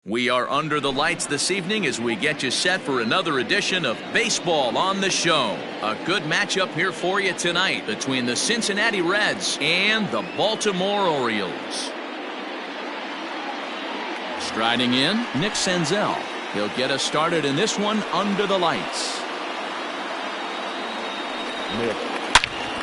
We are under the lights this evening as we get you set for another edition of Baseball on the Show. A good matchup here for you tonight between the Cincinnati Reds and the Baltimore Orioles. Striding in, Nick Senzel. He'll get us started in this one under the lights.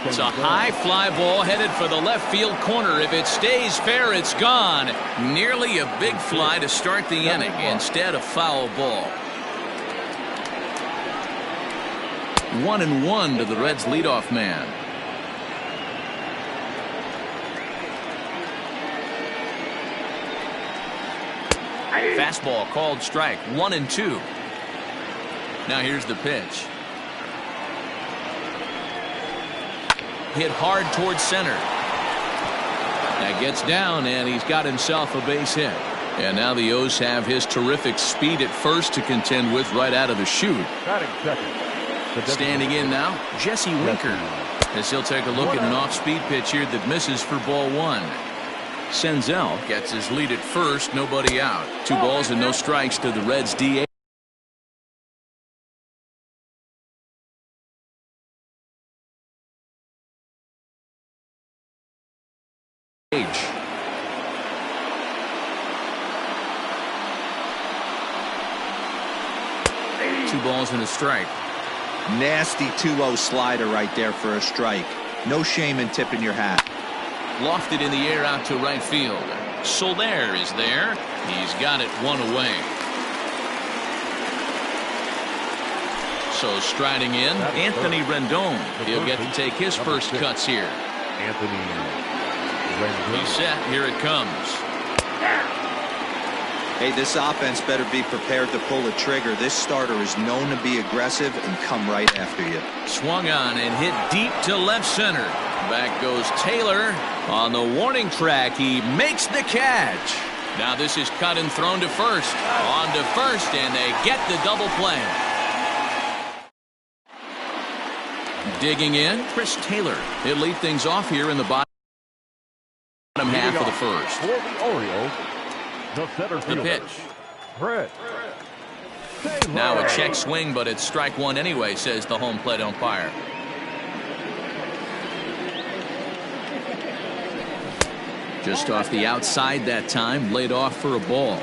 It's a high fly ball headed for the left field corner. If it stays fair, it's gone. Nearly a big fly to start the inning. Instead, a foul ball. 1-1 to the Reds' leadoff man. Fastball called strike. 1-2. Now here's the pitch. Hit hard towards center. That gets down, and he's got himself a base hit. And now the O's have his terrific speed at first to contend with right out of the chute. Standing in now, Jesse Winker, as he'll take a look at an off-speed pitch here that misses for ball one. Senzel gets his lead at first, nobody out. 2 balls and no strikes to the Reds' DH. Two balls and a strike. Nasty 2-0 slider right there for a strike. No shame in tipping your hat. Lofted in the air out to right field. Soler is there. He's got it one away. So striding in, Anthony Rendon. He'll get to take his first cuts here. He's set. Here it comes. Hey, this offense better be prepared to pull the trigger. This starter is known to be aggressive and come right after you. Swung on and hit deep to left center. Back goes Taylor on the warning track. He makes the catch. Now this is cut and thrown to first. On to first, and they get the double play. Digging in, Chris Taylor. He'll lead things off here in the bottom half of the first. For the Orioles, the pitch. Now a check swing, but it's strike one anyway, says the home plate umpire. Just off the outside that time, laid off for a ball.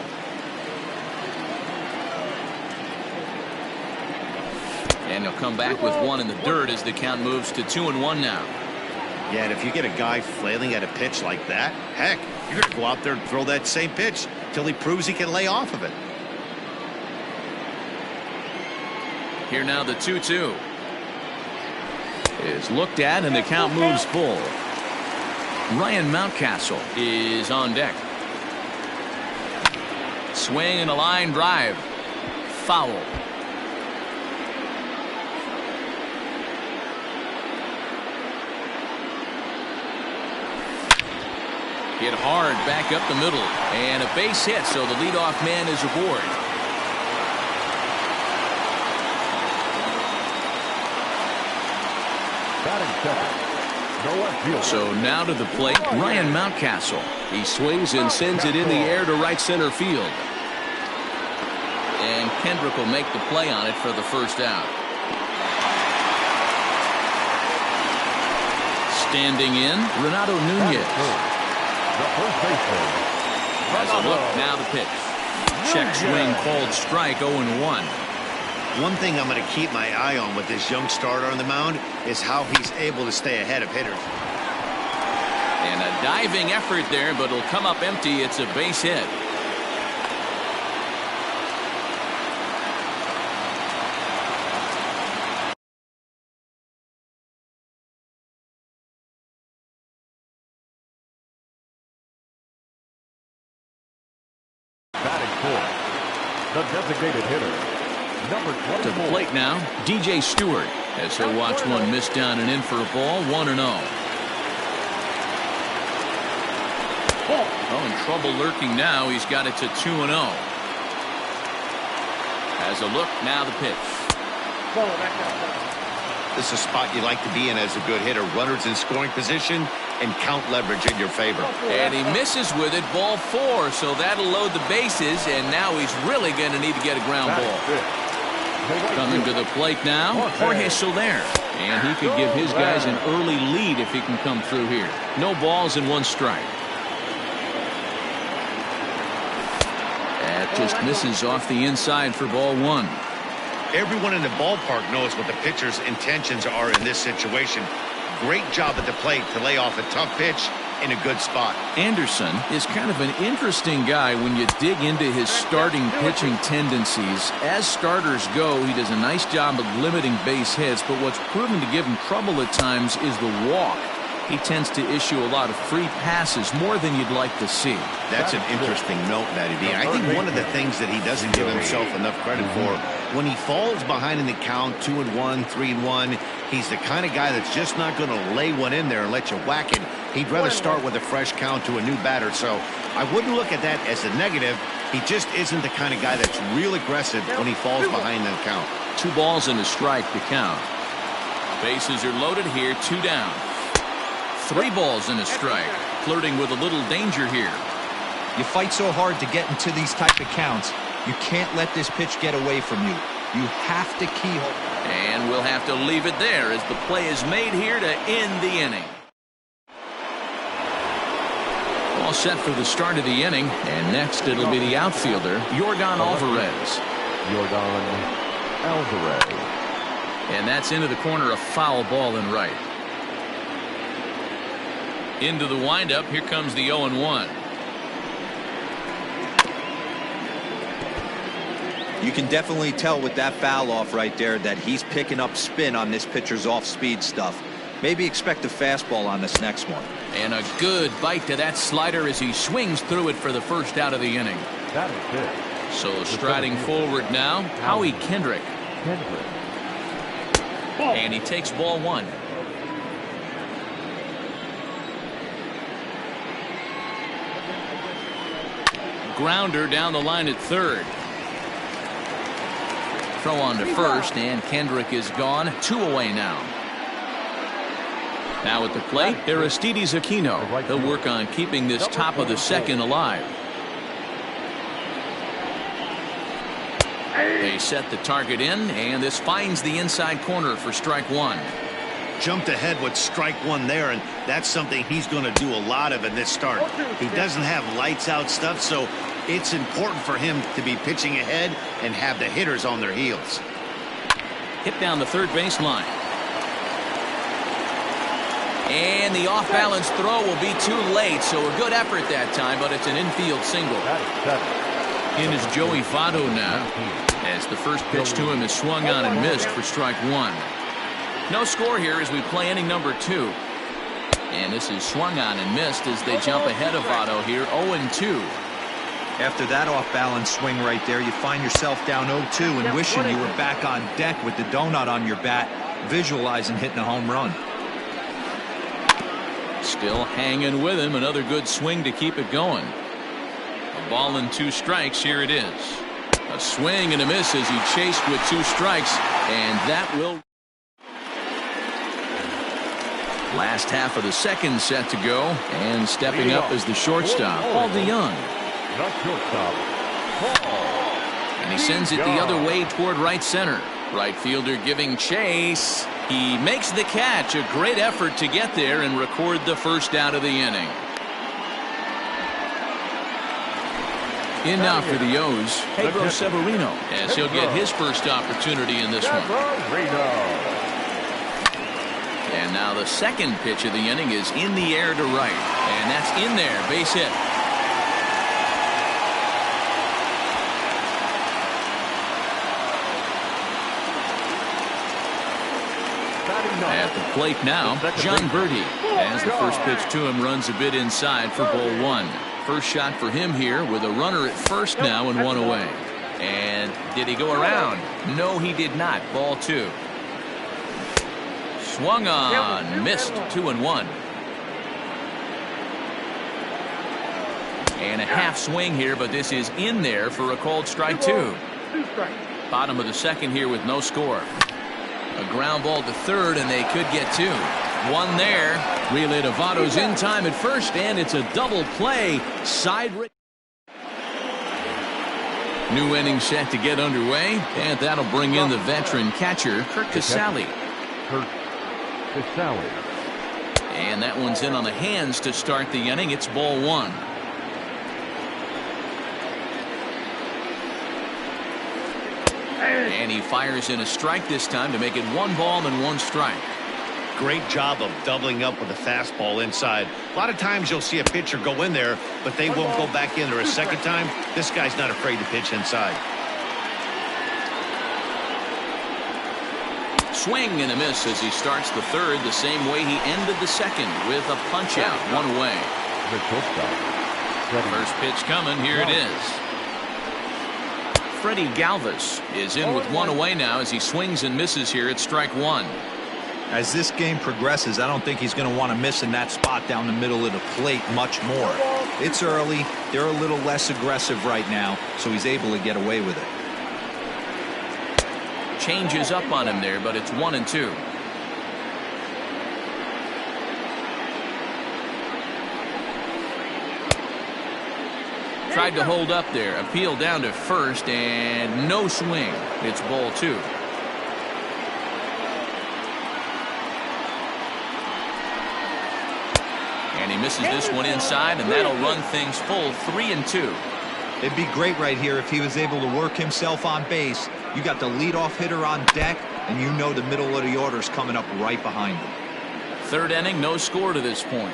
And he'll come back with one in the dirt as the count moves to 2-1 now. Yeah, and if you get a guy flailing at a pitch like that, heck, you're going to go out there and throw that same pitch till he proves he can lay off of it. Here now the 2-2 is looked at, and the count moves full. Ryan Mountcastle is on deck. Swing and a line drive. Foul. Hit hard back up the middle, and a base hit, so the leadoff man is aboard. So now to the plate, Ryan Mountcastle. He swings and sends it in the air to right center field. And Kendrick will make the play on it for the first out. Standing in, Renato Nunez. Has a look, now the pitch. Check swing called strike, 0-1. One thing I'm going to keep my eye on with this young starter on the mound is how he's able to stay ahead of hitters. And a diving effort there, but it'll come up empty. It's a base hit. The designated hitter, number 24. To the plate now, DJ Stewart, as he'll watch one miss down and in for a ball, 1-0. Oh, in trouble lurking now. He's got it to 2-0. Has a look, now the pitch. This is a spot you like to be in as a good hitter. Runners in scoring position and count leverage in your favor. And he misses with it, ball 4, so that'll load the bases, and now he's really going to need to get a ground ball. Coming to the plate now, Jorge Soler. And he could give his guys an early lead if he can come through here. No balls and 1 strike. That just misses off the inside for ball 1. Everyone in the ballpark knows what the pitcher's intentions are in this situation. Great job at the plate to lay off a tough pitch in a good spot. Anderson is kind of an interesting guy when you dig into his starting pitching tendencies. As starters go, he does a nice job of limiting base hits, but what's proven to give him trouble at times is the walk. He tends to issue a lot of free passes, more than you'd like to see. That's an interesting note, Matty B. I think one of the things that he doesn't give himself enough credit for, when he falls behind in the count, 2-1, 3-1, he's the kind of guy that's just not going to lay one in there and let you whack it. He'd rather start with a fresh count to a new batter, so I wouldn't look at that as a negative. He just isn't the kind of guy that's real aggressive when he falls behind in the count. 2 balls and a strike to count. Bases are loaded here, 2 down. 3 balls and a strike. Flirting with a little danger here. You fight so hard to get into these type of counts. You can't let this pitch get away from you. You have to keyhole. And we'll have to leave it there as the play is made here to end the inning. All set for the start of the inning. And next it'll be the outfielder, Yordan Alvarez. Yordan Alvarez. And that's into the corner, a foul ball and right. Into the windup, here comes the 0-1. You can definitely tell with that foul off right there that he's picking up spin on this pitcher's off-speed stuff. Maybe expect a fastball on this next one. And a good bite to that slider as he swings through it for the first out of the inning. That is it. So striding forward now, Howie Kendrick. And he takes ball 1. Grounder down the line at third. Throw on to first, and Kendrick is gone. 2 away now. Now at the plate, Aristides Aquino. He'll work on keeping this top of the second alive. They set the target in, and this finds the inside corner for strike 1. Jumped ahead with strike 1 there, and that's something he's going to do a lot of in this start. He doesn't have lights out stuff, so it's important for him to be pitching ahead and have the hitters on their heels. Hit down the third baseline. And the off-balance throw will be too late, so a good effort that time, but it's an infield single. In is Joey Votto now, as the first pitch to him is swung on and missed for strike 1. No score here as we play inning number 2. And this is swung on and missed as they jump ahead of Votto here, 0-2. After that off-balance swing right there, you find yourself down 0-2 and wishing you were back on deck with the donut on your bat, visualizing hitting a home run. Still hanging with him, another good swing to keep it going. A ball and 2 strikes, here it is. A swing and a miss as he chased with 2 strikes, and that will... Last half of the second set to go, and stepping up as the shortstop, Paul DeYoung. And he sends it the other way toward right center. Right fielder giving chase. He makes the catch. A great effort to get there and record the first out of the inning. In now for the O's, Pedro Severino, as he'll get his first opportunity in this one. And now the second pitch of the inning is in the air to right. And that's in there, base hit. At the plate now, John Birdie, as the first pitch to him runs a bit inside for ball 1. First shot for him here with a runner at first now and 1 away. And did he go around? No, he did not. Ball 2. Swung on, missed, 2-1. And a half swing here, but this is in there for a called strike 2. Bottom of the second here with no score. A ground ball to third, and they could get two. One there. Relay to Votto's in time at first, and it's a double play. New inning set to get underway, and that'll bring in the veteran catcher, Kurt Casale. And that one's in on the hands to start the inning. It's ball one. And he fires in a strike this time to make it 1 ball and 1 strike. Great job of doubling up with a fastball inside. A lot of times you'll see a pitcher go in there, but they won't go back in there a second time. This guy's not afraid to pitch inside. Swing and a miss as he starts the third the same way he ended the second with a punch out, 1 away. First pitch coming. Here it is. Freddie Galvis is in with 1 away now as he swings and misses here at strike 1. As this game progresses, I don't think he's going to want to miss in that spot down the middle of the plate much more. It's early. They're a little less aggressive right now, so he's able to get away with it. Changes up on him there, but it's 1-2. Tried to hold up there. Appeal down to first, and no swing. It's ball 2. And he misses this one inside, and that'll run things full 3-2. It'd be great right here if he was able to work himself on base. You got the leadoff hitter on deck, and you know the middle of the order's coming up right behind him. Third inning, no score to this point.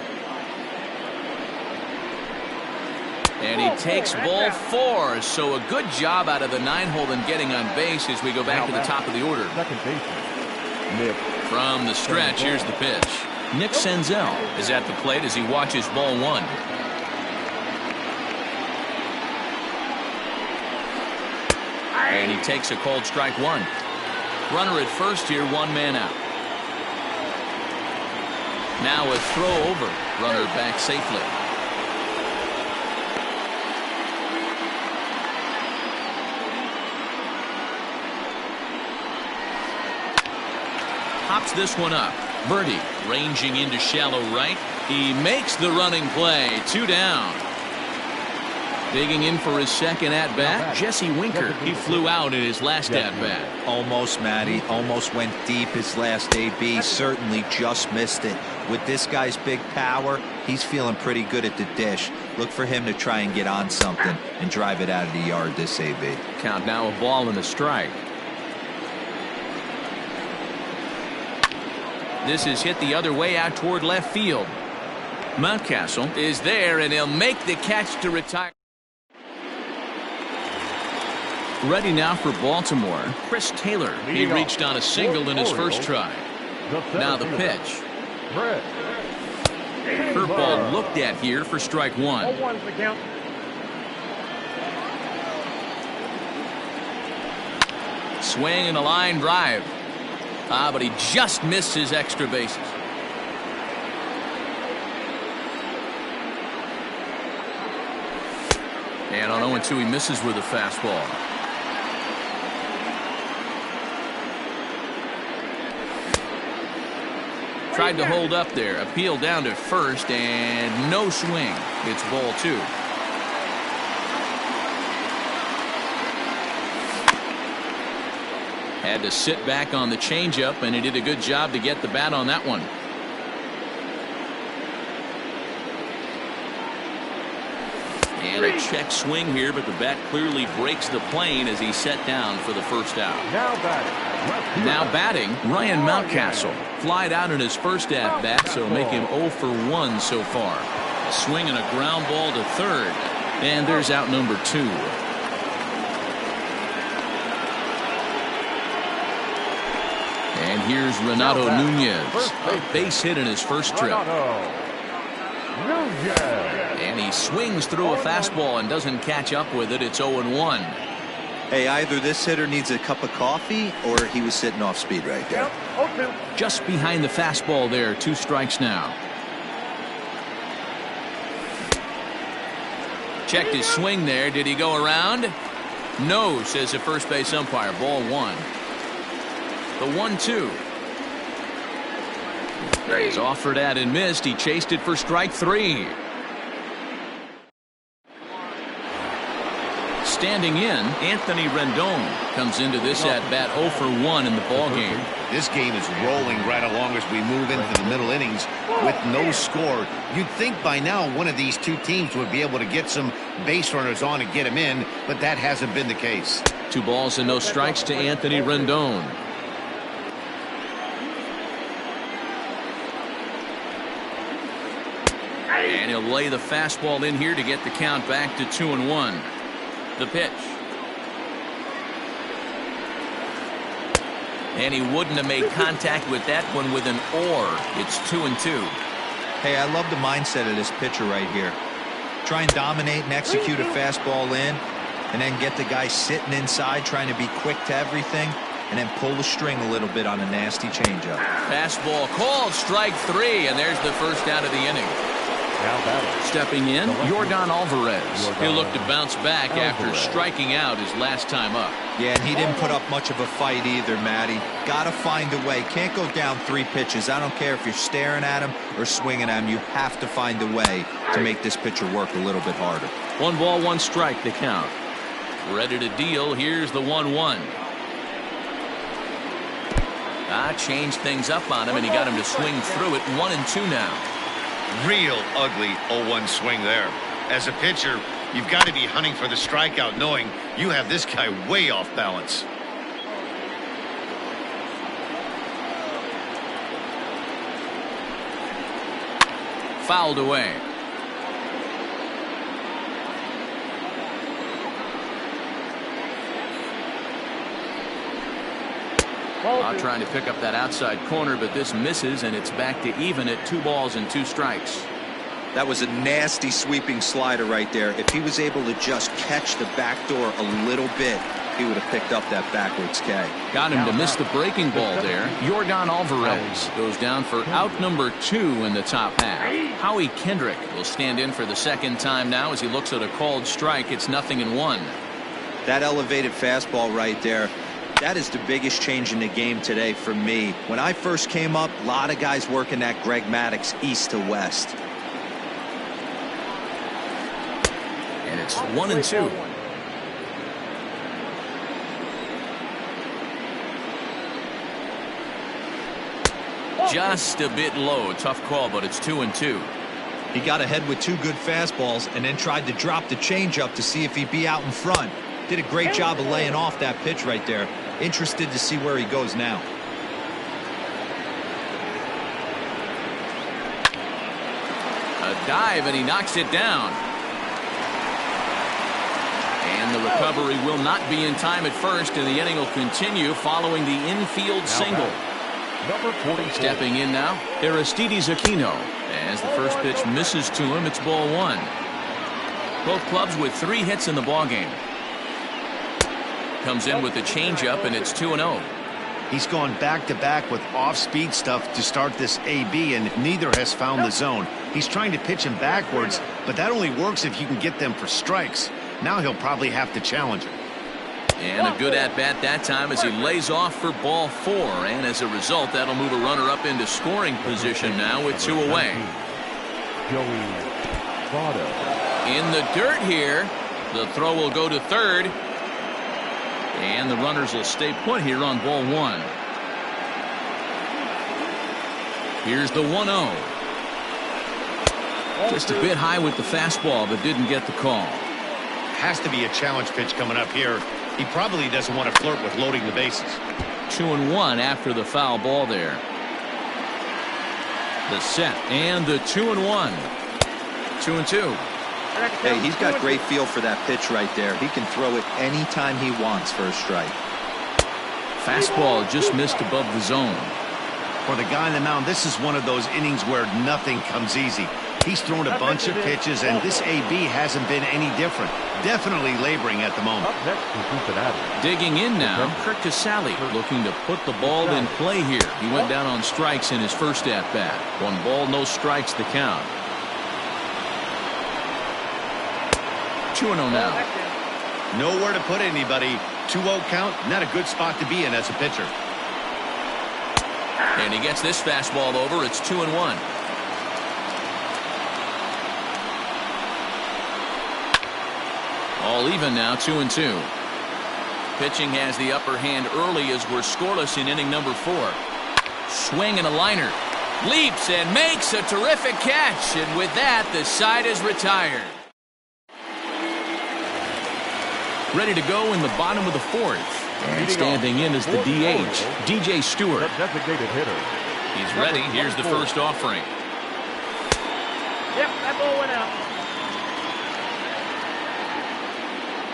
And he takes ball 4. So a good job out of the 9-hole in getting on base as we go back to the top of the order. From the stretch, here's the pitch. Nick Senzel is at the plate as he watches ball 1. And he takes a called strike 1. Runner at first here, 1 man out. Now a throw over. Runner back safely. Pops this one up. Birdie ranging into shallow right. He makes the running play. 2 down. Digging in for his second at-bat, Jesse Winker. He flew out in his last at-bat. Almost, Matty. Almost went deep his last AB. Certainly just missed it. With this guy's big power, he's feeling pretty good at the dish. Look for him to try and get on something and drive it out of the yard this AB. Count now a ball and a strike. This is hit the other way out toward left field. Mountcastle is there, and he'll make the catch to retire. Ready now for Baltimore, Chris Taylor. He reached on a single in his first try. Now the pitch. Curveball looked at here for strike 1. Swing and a line drive. But he just missed his extra bases. And on 0-2, he misses with a fastball. Tried to hold up there. Appeal down to first, and no swing. It's ball 2. Had to sit back on the changeup, and he did a good job to get the bat on that one. And a check swing here, but the bat clearly breaks the plane as he's set down for the first out. Now batting, Ryan Mountcastle. Flied out in his first at-bat, so make him 0 for 1 so far. A swing and a ground ball to third. And there's out number 2. And here's Renato Nunez. A base hit in his first trip. And he swings through a fastball and doesn't catch up with it. It's 0-1. Hey, either this hitter needs a cup of coffee or he was sitting off speed right there. Just behind the fastball there. 2 strikes now. Checked his swing there. Did he go around? No, says the first base umpire. Ball 1. The 1-2. He's offered at and missed. He chased it for strike 3. Standing in, Anthony Rendon comes into this at bat 0 for 1 in the ball game. This game is rolling right along as we move into the middle innings with no score. You'd think by now one of these two teams would be able to get some base runners on and get them in, but that hasn't been the case. 2 balls and no strikes to Anthony Rendon. And he'll lay the fastball in here to get the count back to 2-1. The pitch. And he wouldn't have made contact with that one with an or. It's 2-2. Hey, I love the mindset of this pitcher right here. Try and dominate and execute a fastball in, and then get the guy sitting inside trying to be quick to everything, and then pull the string a little bit on a nasty changeup. Fastball called, strike 3, and there's the first out of the inning. Stepping in, Yordan Alvarez. He'll look to bounce back after striking out his last time up. Yeah, and he didn't put up much of a fight either, Matty. Gotta find a way. Can't go down 3 pitches. I don't care if you're staring at him or swinging at him. You have to find a way to make this pitcher work a little bit harder. 1 ball, 1 strike, the count. Ready to deal. Here's the 1-1. Changed things up on him, and he got him to swing through it. 1-2 now. Real ugly 0-1 swing there. As a pitcher, you've got to be hunting for the strikeout, knowing you have this guy way off balance. Fouled away. Trying to pick up that outside corner, but this misses, and it's back to even at 2 balls and 2 strikes. That was a nasty sweeping slider right there. If he was able to just catch the back door a little bit, he would have picked up that backwards K. Got him to miss the breaking ball there. Yordan Alvarez goes down for out number 2 in the top half. Howie Kendrick will stand in for the second time now as he looks at a called strike. It's 0-1. That elevated fastball right there, that is the biggest change in the game today for me. When I first came up, a lot of guys working that Greg Maddux east to west. And it's 1-2. Just a bit low. Tough call, but it's 2-2. He got ahead with 2 good fastballs and then tried to drop the changeup to see if he'd be out in front. Did a great job of laying off that pitch right there. Interested to see where he goes now. A dive, and he knocks it down. And the recovery will not be in time at first, and the inning will continue following the infield single. Number 44. Stepping in now, Aristides Aquino. As the first pitch misses to him, it's ball 1. Both clubs with 3 hits in the ballgame. Comes in with the changeup, and it's 2-0. He's gone back-to-back with off-speed stuff to start this AB, and neither has found the zone. He's trying to pitch him backwards, but that only works if you can get them for strikes. Now he'll probably have to challenge him. And a good at-bat that time as he lays off for ball 4. And as a result, that'll move a runner up into scoring position now with 2 away. Joey Votto. In the dirt here. The throw will go to third. And the runners will stay put here on ball 1. Here's the 1-0. Just a bit high with the fastball, but didn't get the call. Has to be a challenge pitch coming up here. He probably doesn't want to flirt with loading the bases. 2-1 after the foul ball there. The set and the 2-1. 2-2. Hey, he's got great feel for that pitch right there. He can throw it anytime he wants for a strike. Fastball just missed above the zone. For the guy on the mound, this is one of those innings where nothing comes easy. He's thrown a bunch of pitches, and this AB hasn't been any different. Definitely laboring at the moment. Up next is Cincinnati. Digging in now, Kirk Casale looking to put the ball in play here. He went down on strikes in his first at-bat. 1 ball, no strikes, the count. 2-0 now. Nowhere to put anybody. 2-0 count, not a good spot to be in as a pitcher. And he gets this fastball over. It's 2-1. All even now, 2-2. Pitching has the upper hand early as we're scoreless in inning number 4. Swing and a liner. Leaps and makes a terrific catch. And with that, the side is retired. Ready to go in the bottom of the 4th. And standing in is the DH, DJ Stewart. The designated hitter. He's ready. Here's the first offering. Yep, that ball went out.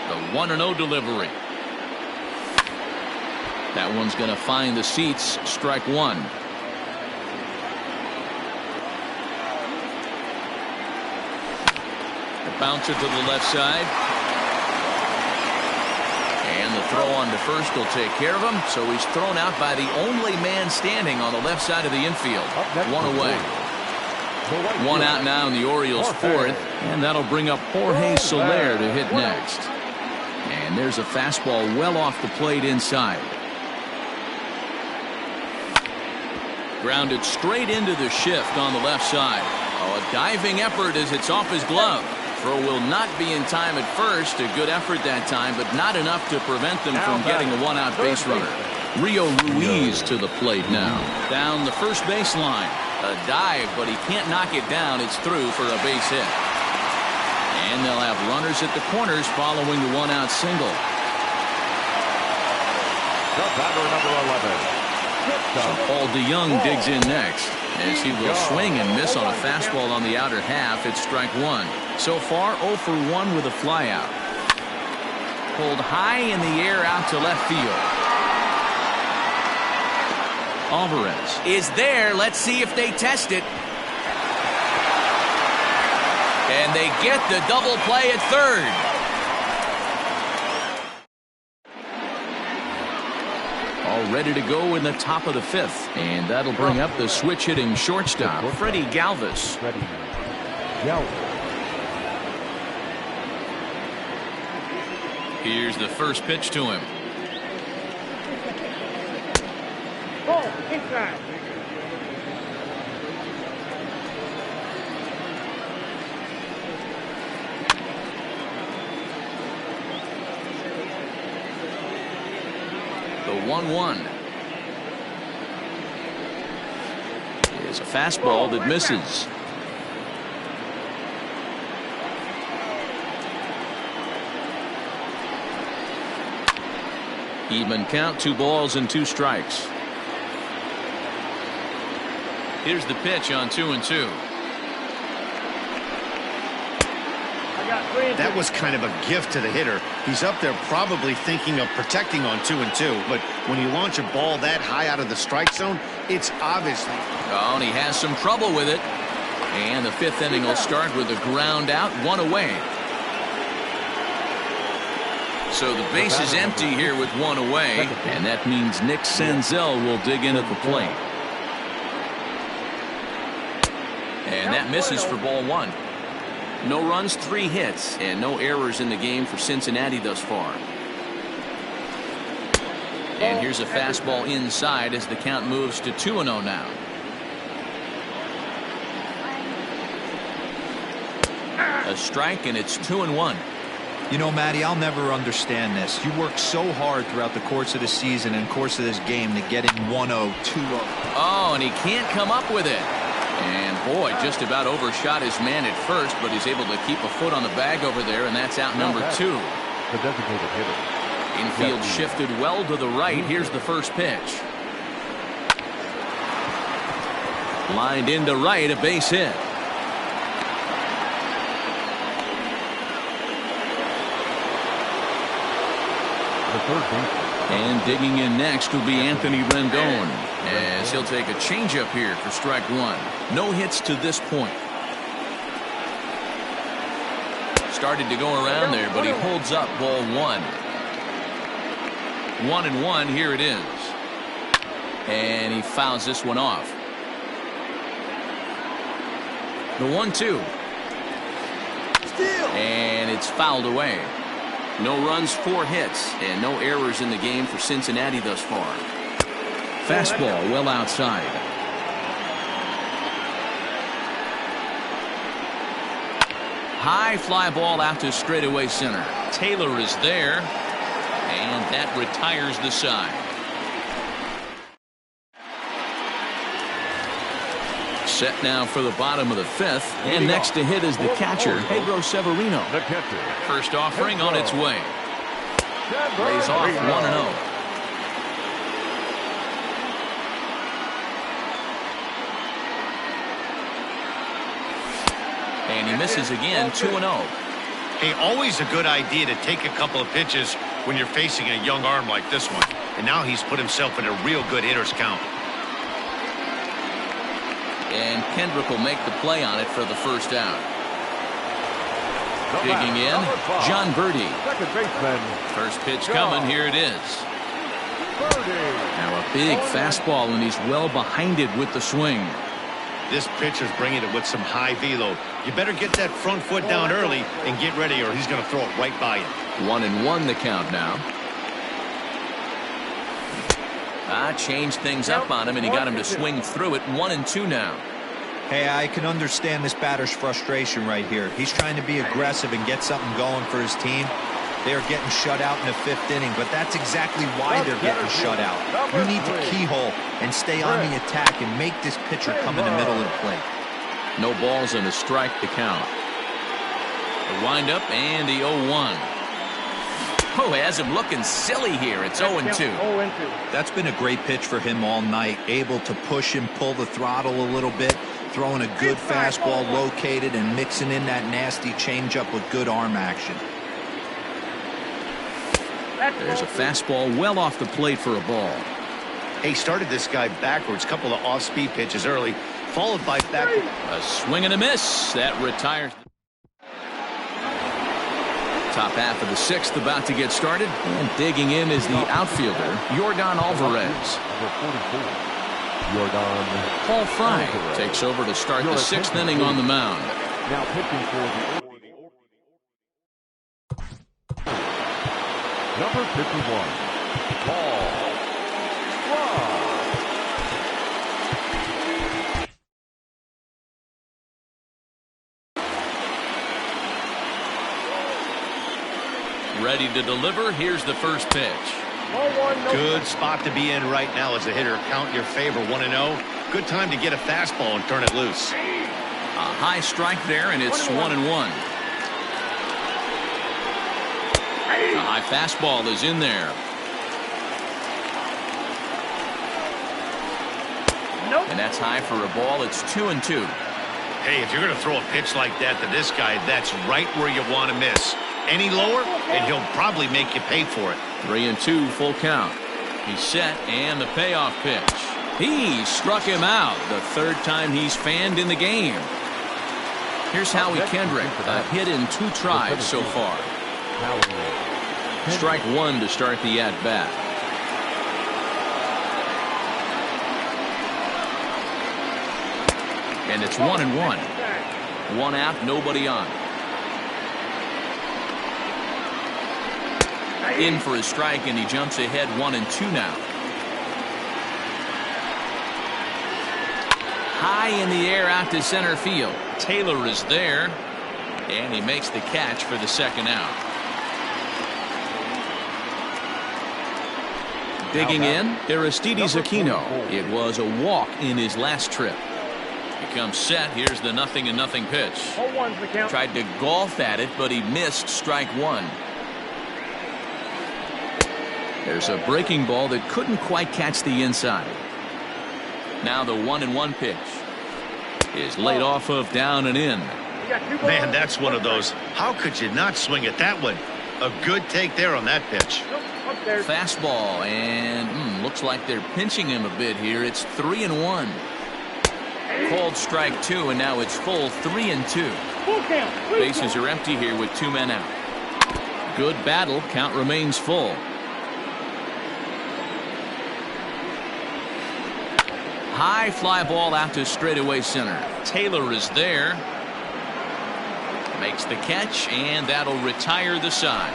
The 1-0 delivery. That one's going to find the seats. Strike one. The bouncer to the left side. And the throw on to first will take care of him. So he's thrown out by the only man standing on the left side of the infield. One away. One out now in the Orioles' 4th. And that'll bring up Jorge Soler to hit next. And there's a fastball well off the plate inside. Grounded straight into the shift on the left side. Oh, a diving effort as it's off his glove. Throw will not be in time at first. A good effort that time, but not enough to prevent them from getting a one-out base runner. Rio Ruiz to the plate now. Down the first baseline. A dive, but he can't knock it down. It's through for a base hit. And they'll have runners at the corners following the one-out single. The batter, number 11. So Paul DeYoung digs in next as he will swing and miss on a fastball on the outer half. It's strike one. So far 0 for 1 with a flyout. Pulled high in the air out to left field. Alvarez is there. Let's see if they test it. And they get the double play at third. All ready to go in the top of the 5th. And that'll bring up the switch-hitting shortstop, Freddie Galvis. Here's the first pitch to him. Oh, inside. The 1-1 is a fastball that misses. Even count, 2 balls and 2 strikes. Here's the pitch on 2-2. That was kind of a gift to the hitter. He's up there probably thinking of protecting on 2-2, but when you launch a ball that high out of the strike zone, it's obviously. Oh, and he has some trouble with it. And the 5th inning will start with a ground out, 1 away. So the base is empty here with 1 away, and that means Nick Senzel will dig in at the plate. And that misses for ball 1. No runs, 3 hits, and no errors in the game for Cincinnati thus far. And here's a fastball inside as the count moves to 2-0 now. A strike, and it's 2-1. You know, Matty, I'll never understand this. You work so hard throughout the course of the season and course of this game to get in 1-0, 2-0. Oh, and he can't come up with it. And boy, just about overshot his man at first, but he's able to keep a foot on the bag over there, and that's out number 2. The designated hitter. Infield shifted well to the right. Here's the first pitch. Lined into right, a base hit. The third baseman. And digging in next will be Anthony Rendon, as he'll take a changeup here for strike one. No hits to this point. Started to go around there, but he holds up ball 1. 1-1, here it is. And he fouls this one off. The 1-2. And it's fouled away. No runs, 4 hits, and no errors in the game for Cincinnati thus far. Fastball well outside. High fly ball out to straightaway center. Taylor is there, and that retires the side. Set now for the bottom of the fifth, and next to hit is the catcher, Pedro Severino. The catcher. First offering on its way. Lays off 1-0. And he misses again, 2-0. Hey, always a good idea to take a couple of pitches when you're facing a young arm like this one. And now he's put himself in a real good hitter's count. And Kendrick will make the play on it for the first out. Digging in, John Birdie. Second baseman. First pitch coming, here it is. Now a big fastball, and he's well behind it with the swing. This pitcher's bringing it with some high velo. You better get that front foot down early and get ready, or he's going to throw it right by you. 1-1 the count now. Changed things up on him, and he got him to swing through it. 1-2 now. Hey, I can understand this batter's frustration right here. He's trying to be aggressive and get something going for his team. They are getting shut out in the fifth inning, but that's exactly why they're getting shut out. You need to keyhole and stay on the attack and make this pitcher come in the middle of the plate. No balls and a strike to count. The windup and the 0-1. Oh, he has him looking silly here. It's 0-2. That's been a great pitch for him all night. Able to push and pull the throttle a little bit, throwing a good fastball located and mixing in that nasty changeup with good arm action. There's a fastball well off the plate for a ball. He started this guy backwards, couple of off-speed pitches early, followed by back. A swing and a miss. That retires. Top half of the sixth about to get started. And digging in is the outfielder, Yordan Alvarez. Number 44. Yordan. Paul Fry takes over to start the sixth inning on the mound. Now pitching for the number 51, Paul Fry. Ready to deliver. Here's the first pitch. Good spot to be in right now as a hitter. Count your favor, 1-0. Good time to get a fastball and turn it loose. A high strike there, and it's 1-1. A high fastball is in there. And that's high for a ball. It's 2-2. Hey, if you're going to throw a pitch like that to this guy, that's right where you want to miss. Any lower, and he'll probably make you pay for it. 3-2, full count. He's set, and the payoff pitch. He struck him out. The third time he's fanned in the game. Here's Howie Kendrick. A hit in 2 tries so far. Strike 1 to start the at-bat. And it's 1-1. 1 out, nobody on. In for a strike, and he jumps ahead 1-2 now. High in the air out to center field. Taylor is there, and he makes the catch for the second out. Digging in, Aristides Aquino. It was a walk in his last trip. He comes set. Here's the 0-0 pitch. Tried to golf at it, but he missed strike 1. There's a breaking ball that couldn't quite catch the inside. Now the 1-1 pitch is laid off of down and in. Man, that's one of those. How could you not swing at that one? A good take there on that pitch. Fastball, and looks like they're pinching him a bit here. It's 3-1. Called strike 2, and now it's full 3-2. Bases are empty here with 2 men out. Good battle. Count remains full. High fly ball out to straightaway center. Taylor is there. Makes the catch, and that'll retire the side.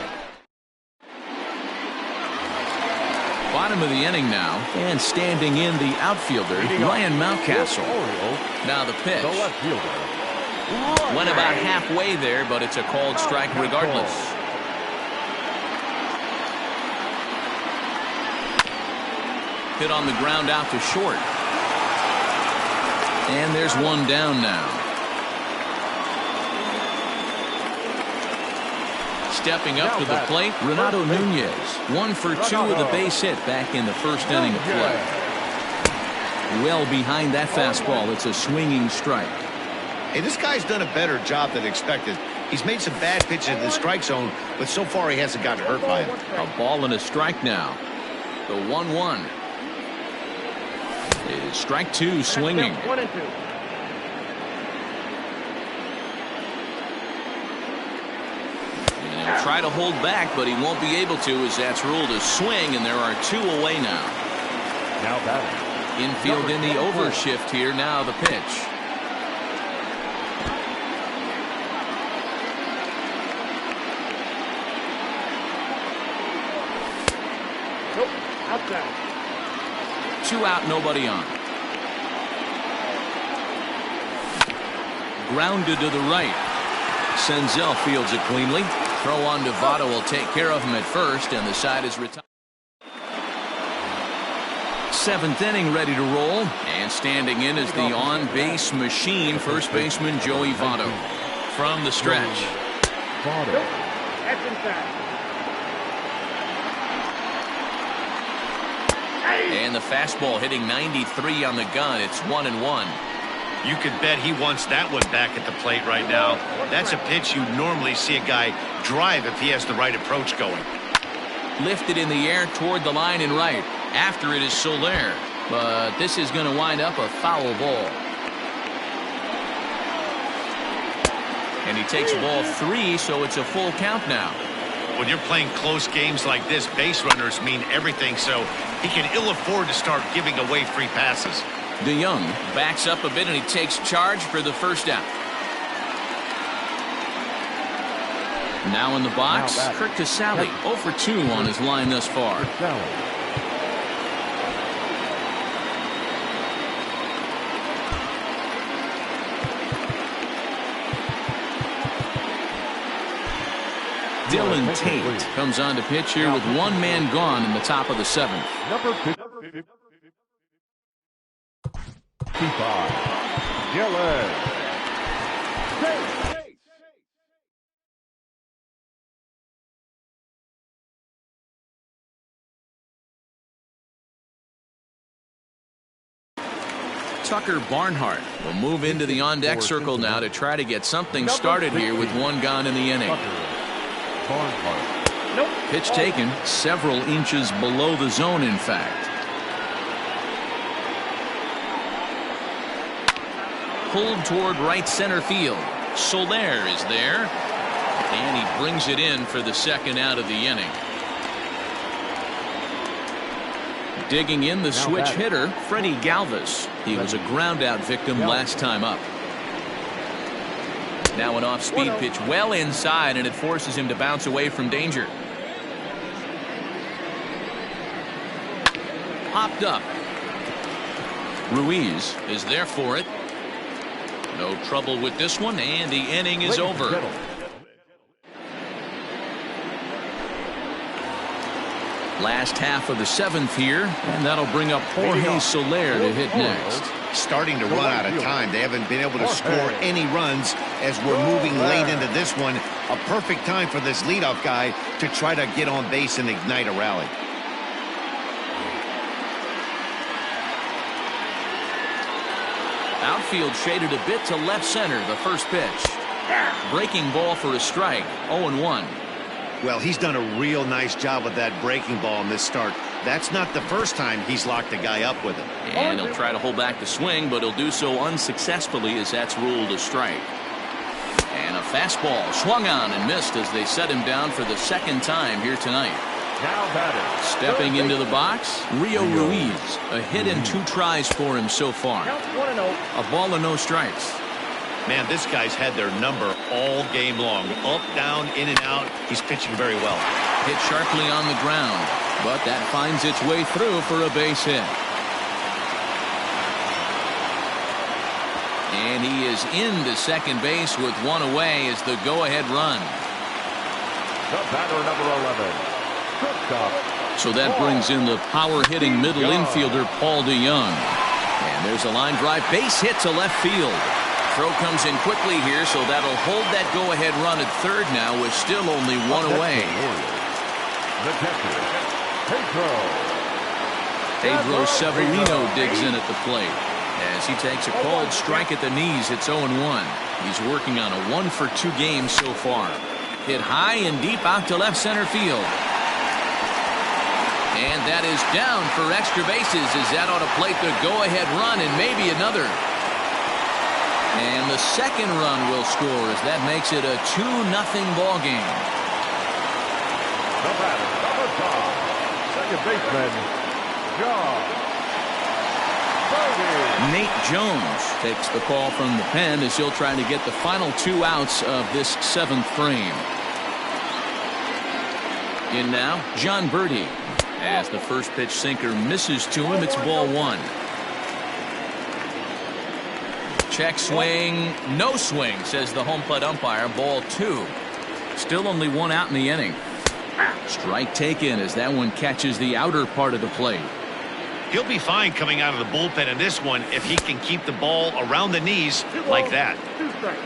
Bottom of the inning now, and standing in the outfielder, Ryan Mountcastle. Now the pitch. The left fielder. Went about halfway there, but it's a called strike regardless. Hit on the ground out to short. And there's one down now. Stepping up to the plate, Renato Nunez. 1 for 2 with a base hit back in the first inning of play. Well behind that fastball. It's a swinging strike. Hey, this guy's done a better job than expected. He's made some bad pitches in the strike zone, but so far he hasn't gotten hurt by it. A ball and a strike now. The 1-1. Is strike 2 swinging. 1 and 2. And he'll try to hold back, but he won't be able to, as that's ruled a swing, and there are 2 away now. Now batting. Infield in the overshift here. Now the pitch. Nope. Outside. 2 out, nobody on. Grounded to the right. Senzel fields it cleanly. Throw on to Votto will take care of him at first, and the side is retired. 7th inning ready to roll, and standing in is the on-base machine, first baseman Joey Votto. From the stretch. Votto. That's inside. And the fastball hitting 93 on the gun. It's 1-1. You could bet he wants that one back at the plate right now. That's a pitch you normally see a guy drive if he has the right approach going. Lifted in the air toward the line and right. After it is Soler, but this is going to wind up a foul ball. And he takes ball 3, so it's a full count now. When you're playing close games like this, base runners mean everything, so he can ill afford to start giving away free passes. DeYoung backs up a bit, and he takes charge for the first out. Now in the box, Kurt Casale, 0 for 2 on his line thus far. Dylan Tate comes on to pitch here with 1 man gone in the top of the 7th. Number 55. Dylan. Tucker Barnhart will move into the on-deck circle now to try to get something started here with 1 gone in the inning. Nope. Pitch taken several inches below the zone, in fact. Pulled toward right center field. Soler is there, and he brings it in for the 2nd out of the inning. Digging in the switch hitter, Freddie Galvis. He was a ground-out victim last time up. Now an off-speed pitch well inside, and it forces him to bounce away from danger. Popped up. Ruiz is there for it. No trouble with this one, and the inning is over. Last half of the 7th here, and that'll bring up Jorge Soler to hit next. Starting to run out of time. They haven't been able to score any runs as we're moving late into this one. A perfect time for this leadoff guy to try to get on base and ignite a rally. Outfield shaded a bit to left center, the first pitch. Breaking ball for a strike, 0-1. Well, he's done a real nice job with that breaking ball in this start. That's not the first time he's locked a guy up with it. And he'll try to hold back the swing, but he'll do so unsuccessfully as that's ruled a strike. And a fastball swung on and missed as they set him down for the 2nd time here tonight. Now batting. Stepping into the box, Rio Ruiz. A hit and 2 tries for him so far. Counts 1-0. A ball and no strikes. Man, this guy's had their number all game long. Up, down, in and out. He's pitching very well. Hit sharply on the ground, but that finds its way through for a base hit. And he is into second base with one away as the go-ahead run. The batter, number 11. Shortstop. So that brings in the power-hitting middle infielder, Paul DeYoung. And there's a line drive base hit to left field. Throw comes in quickly here, so that'll hold that go-ahead run at third now with still only one away. The catcher, Pedro Severino digs in at the plate as he takes a called strike at the knees. It's 0-1. He's working on a 1-for-2 game so far. Hit high and deep out to left center field. And that is down for extra bases as that ought to plate the go-ahead run and maybe another. And the second run will score as that makes it a 2-0 ball game. The batter, number 5. Second baseman, John Birdie. Nate Jones takes the call from the pen as he'll try to get the final 2 outs of this 7th frame. In now, John Birdie. As the first pitch sinker misses to him, it's ball 1. Check swing, no swing, says the home plate umpire. Ball 2. Still only 1 out in the inning. Strike taken as that one catches the outer part of the plate. He'll be fine coming out of the bullpen in this one if he can keep the ball around the knees like that. 2 strikes.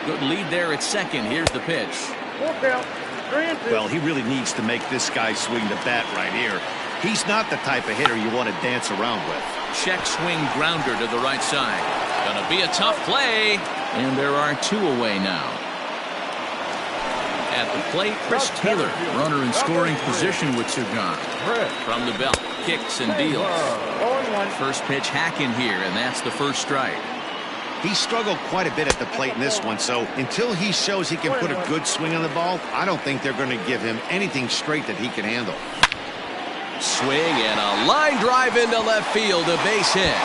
Good lead there at second. Here's the pitch. 4 count. 3 and 2. Well, he really needs to make this guy swing the bat right here. He's not the type of hitter you want to dance around with. Check swing grounder to the right side. Gonna be a tough play. And there are 2 away now. At the plate, Chris Taylor, runner in scoring position with 2 gone. From the belt, kicks and deals. 0-1. First pitch hacking here, and that's the first strike. He struggled quite a bit at the plate in this one, so until he shows he can put a good swing on the ball, I don't think they're going to give him anything straight that he can handle. Swing and a line drive into left field, a base hit.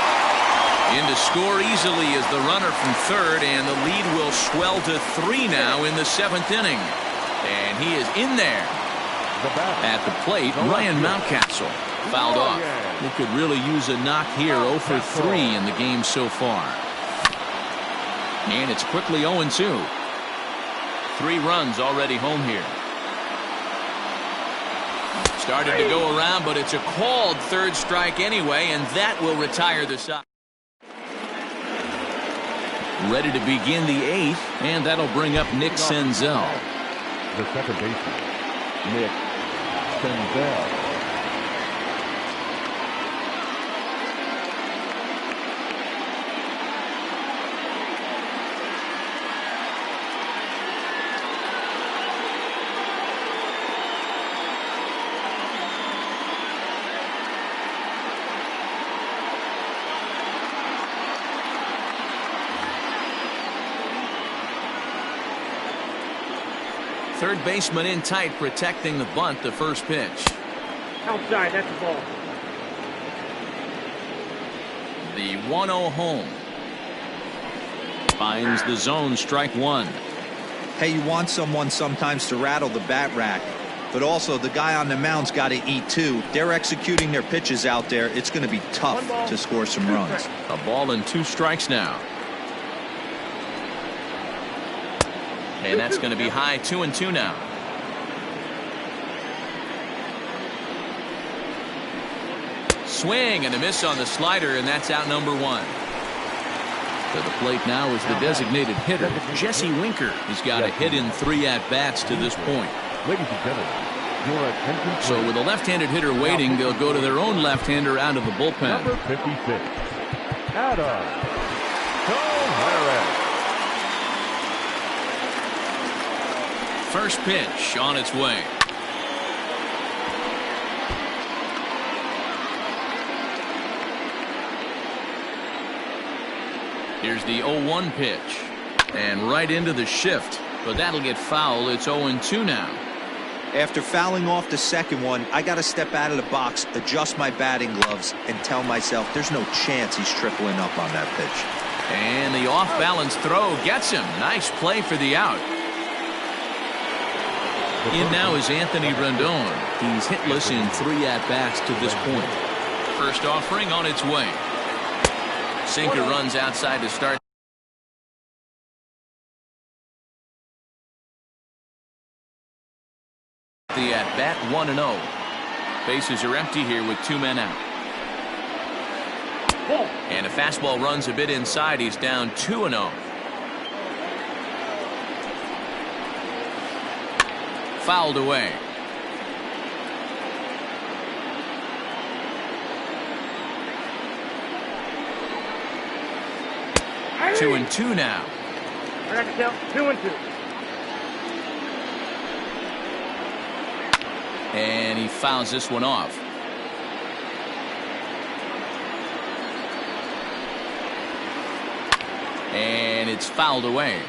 In to score easily is the runner from third, and the lead will swell to 3 now in the 7th inning. And he is in there. At the plate, Ryan Mountcastle fouled off. He could really use a knock here. 0 for 3 in the game so far. And it's quickly 0-2. 3 runs already home here. Started to go around, but it's a called third strike anyway, and that will retire the side. Ready to begin the 8th, and that'll bring up Nick Senzel. The second baseman, Nick Senzel. Third baseman in tight, protecting the bunt, the first pitch. Outside, that's the ball. The 1-0 home. Finds the zone, strike 1. Hey, you want someone sometimes to rattle the bat rack, but also the guy on the mound's got to eat too. They're executing their pitches out there. It's going to be tough to score some runs. A ball and 2 strikes now. And that's going to be high, 2-2 now. Swing and a miss on the slider, and that's out number 1. To the plate now is the designated hitter, Jesse Winker. He's got a hit in 3 at-bats to this point. Ladies and gentlemen, your attention. So with a left-handed hitter waiting, they'll go to their own left-hander out of the bullpen. Number 56, Adam Harris. First pitch on its way. Here's the 0-1 pitch. And right into the shift. But that'll get fouled. It's 0-2 now. After fouling off the second one, I got to step out of the box, adjust my batting gloves, and tell myself there's no chance he's tripling up on that pitch. And the off-balance throw gets him. Nice play for the out. In now is Anthony Rendon. He's hitless in 3 at-bats to this point. First offering on its way. Sinker runs outside to start. The at-bat 1-0. Bases are empty here with 2 men out. And a fastball runs a bit inside. He's down 2-0. Fouled away. Two and two now. I got to count 2-2. And he fouls this one off. And it's fouled away.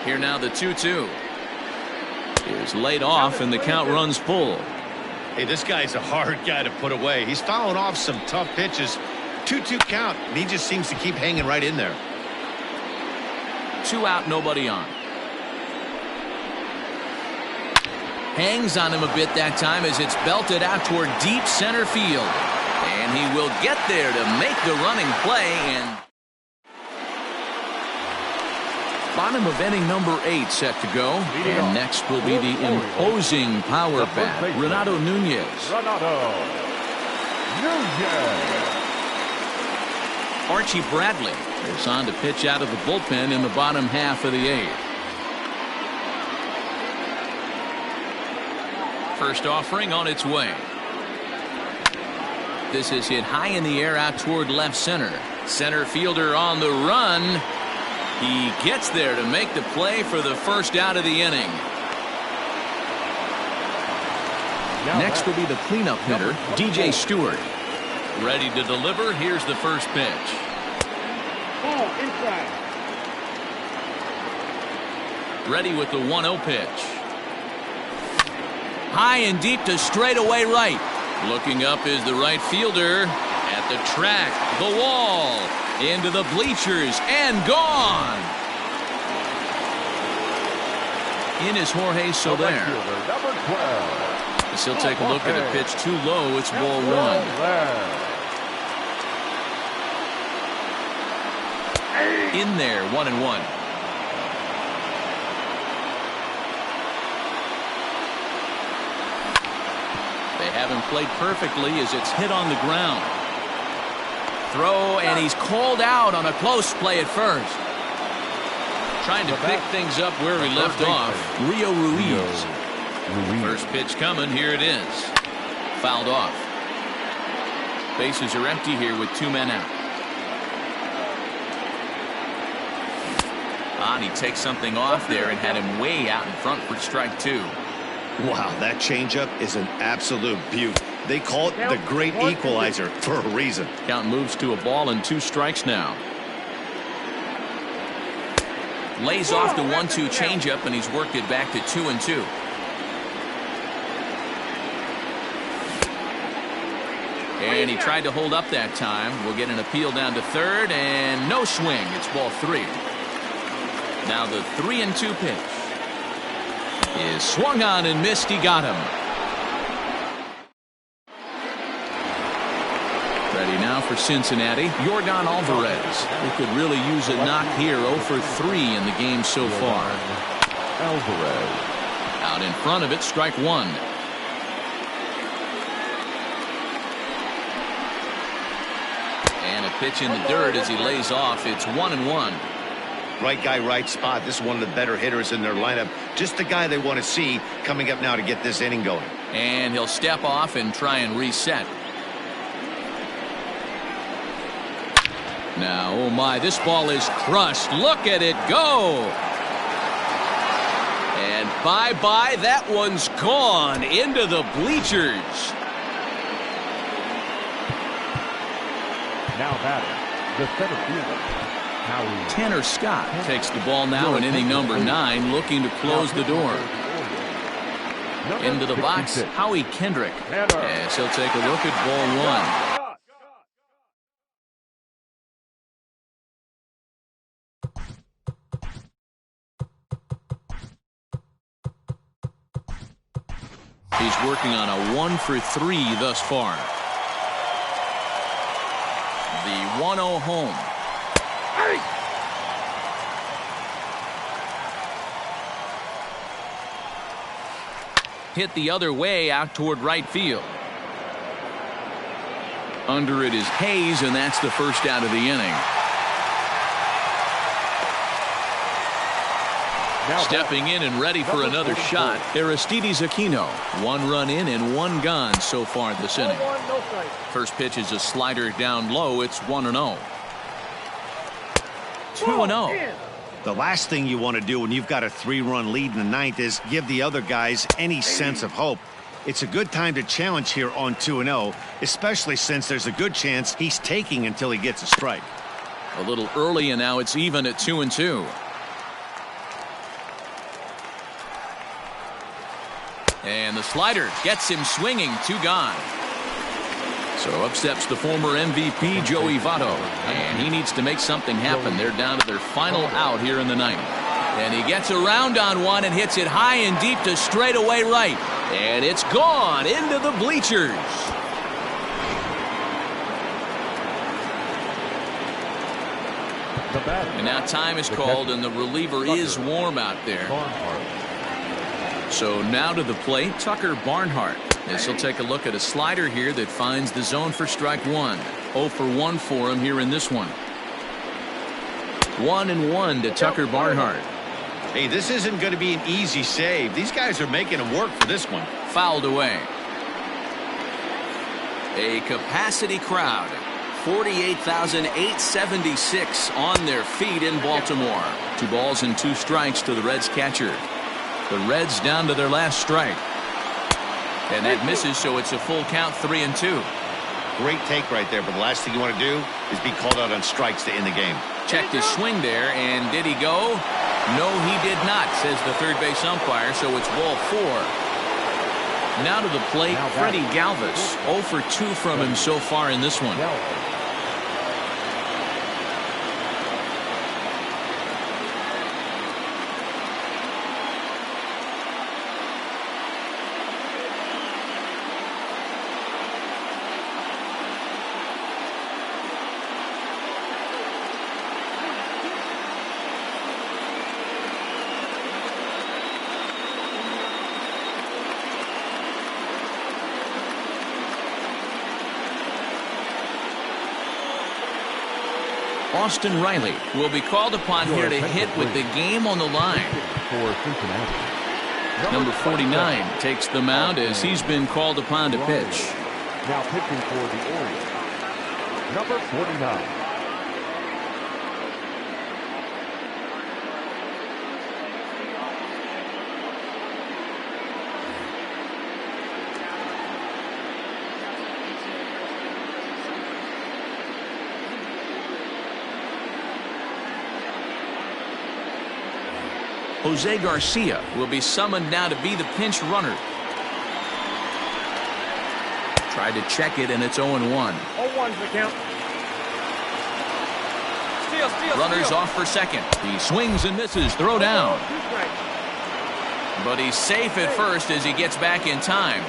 Here now the 2-2. Is laid off and the count runs full. Hey, this guy's a hard guy to put away. He's fouling off some tough pitches. 2-2 count, and he just seems to keep hanging right in there. 2 out, nobody on. Hangs on him a bit that time as it's belted out toward deep center field. And he will get there to make the running play. And bottom of inning number 8 set to go. And next will be the imposing power bat, Renato Nunez. Archie Bradley is on to pitch out of the bullpen in the bottom half of the 8th. First offering on its way. This is hit high in the air out toward left center. Center fielder on the run. He gets there to make the play for the first out of the inning. Next will be the cleanup hitter, DJ Stewart. Ready to deliver. Here's the first pitch. Ball inside. Ready with the 1-0 pitch. High and deep to straightaway right. Looking up is the right fielder. At the track, the wall, into the bleachers, and gone. In is Jorge Soler. He'll take a look at a pitch too low. It's ball 1. In there, 1-1. They haven't played perfectly as it's hit on the ground. Throw, and he's called out on a close play at first. Trying to pick things up where he left off. Rio Ruiz. First pitch coming. Here it is. Fouled off. Bases are empty here with 2 men out. And he takes something off there and had him way out in front for strike 2. Wow, that changeup is an absolute beaut. They call it the great equalizer for a reason. Count moves to a ball and 2 strikes now. Lays off the 1-2 changeup, and he's worked it back to 2-2. And he tried to hold up that time. We'll get an appeal down to third, and no swing. It's ball 3. Now the 3-2 pitch is swung on and missed. He got him. Ready now for Cincinnati, Yordan Alvarez. They could really use a knock here. 0 for 3 in the game so far. Alvarez out in front of it, strike 1. And a pitch in the dirt as he lays off. It's 1-1. Right guy, right spot. This is one of the better hitters in their lineup. Just the guy they want to see coming up now to get this inning going. And he'll step off and try and reset. Now, oh my, this ball is crushed. Look at it go. And bye-bye, that one's gone into the bleachers. Now batting, the center fielder, Tanner Scott takes the ball now in inning number 9, looking to close the door. Into the box, Howie Kendrick, as he'll take a look at ball 1. He's working on a 1-for-3 thus far. The 1-0 home. Hit the other way out toward right field. Under it is Hayes, and that's the first out of the inning. Stepping in and ready for another shot, Aristides Aquino. 1 run in and 1 gone so far this inning. First pitch is a slider down low. It's 1-0. 2-0. The last thing you want to do when you've got a 3-run lead in the ninth is give the other guys any sense of hope. It's a good time to challenge here on 2-0, especially since there's a good chance he's taking until he gets a strike. A little early, and now it's even at 2-2. And the slider gets him swinging. 2 gone. So up steps the former MVP Joey Votto, and he needs to make something happen. They're down to their final out here in the ninth. And he gets around on one and hits it high and deep to straightaway right. And it's gone into the bleachers. And now time is called, and the reliever is warm out there. So now to the plate, Tucker Barnhart. As he'll take a look at a slider here that finds the zone for strike 1. 0 for 1 for him here in this one. 1-1 to Tucker Barnhart. Hey, this isn't going to be an easy save. These guys are making him work for this one. Fouled away. A capacity crowd. 48,876 on their feet in Baltimore. 2 balls and 2 strikes to the Reds catcher. The Reds down to their last strike. And that misses, so it's a full count, 3-2. Great take right there, but the last thing you want to do is be called out on strikes to end the game. Checked his swing there, and did he go? No, he did not, says the third base umpire, so it's ball 4. Now to the plate, Freddie Galvis. 0 for 2 from him so far in this one. Austin Riley will be called upon here to hit with the game on the line. Number 49 takes the mound as he's been called upon to pitch. Now pitching for the Orioles, number 49. Jose Garcia will be summoned now to be the pinch runner. Tried to check it, and it's 0-1. 0-1's the count. Runners off for second. He swings and misses. Throw down. But he's safe at first as he gets back in time.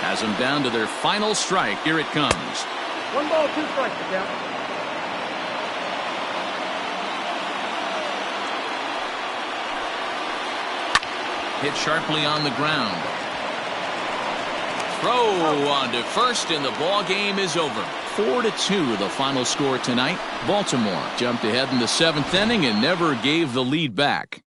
Has them down to their final strike. Here it comes. 1 ball, 2 strikes the count. Hit sharply on the ground. Throw on to first, and the ball game is over. 4-2 the final score tonight. Baltimore jumped ahead in the 7th inning and never gave the lead back.